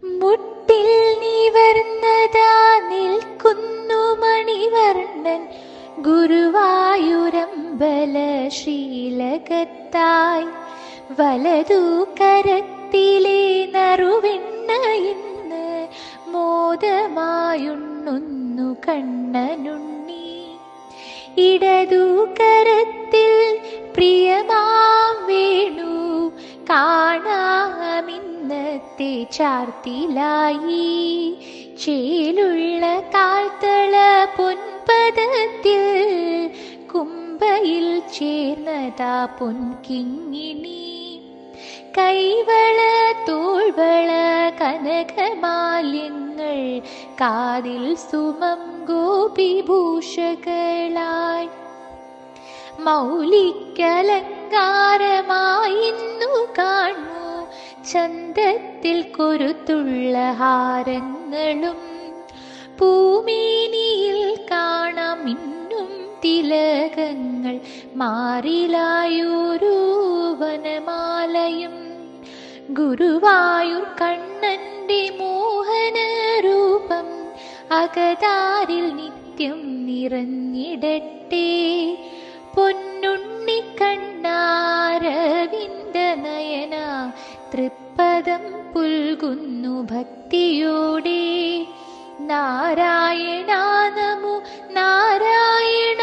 മുട്ടിൽ നിവർന്നതാ നിൽക്കുന്നു മണിവർണ്ണൻ ഗുരുവായൂരമ്പല ശ്രീലകത്തായി. വലതു കരത്തിലെ നറുവെണ്ണ ഇന്ന് മോദമായുണ്ണുന്നു കണ്ണനുണ്ണി. ഇടതു കരത്തിൽ പ്രിയമാം വേണു കാണാമിന്നത്തെ ചാർത്തിലായി. ചേലുള്ള താഴ്ത്തള പൊൻപദത്തിൽ കുംഭയിൽ ചേർന്നതാ പൊൻകിങ്ങിണി. കൈവള തോൾവള കനകമാല്യങ്ങൾ കാതിൽ സുമം ഗോപിഭൂഷകളായി. മൗലികലങ്കാരമായിന്നു കാണൂ ചന്തത്തിൽ കൊരുത്തുള്ള ഹാരങ്ങളും. പൂമേനിയിൽ കാണാം മിന്നും തിലകങ്ങൾ മാറിലായൊരു വനമാലയും. ഗുരുവായൂർ കണ്ണന്റെ മോഹന രൂപം അകതാരിൽ നിത്യം നിറഞ്ഞിടട്ടെ. പൊന്നുണ്ണി കണ്ണാരവിന്ദ നയന തൃപ്പദം പുൽകുന്നു ഭക്തിയോടെ. നാരായണ നമോ നാരായണ.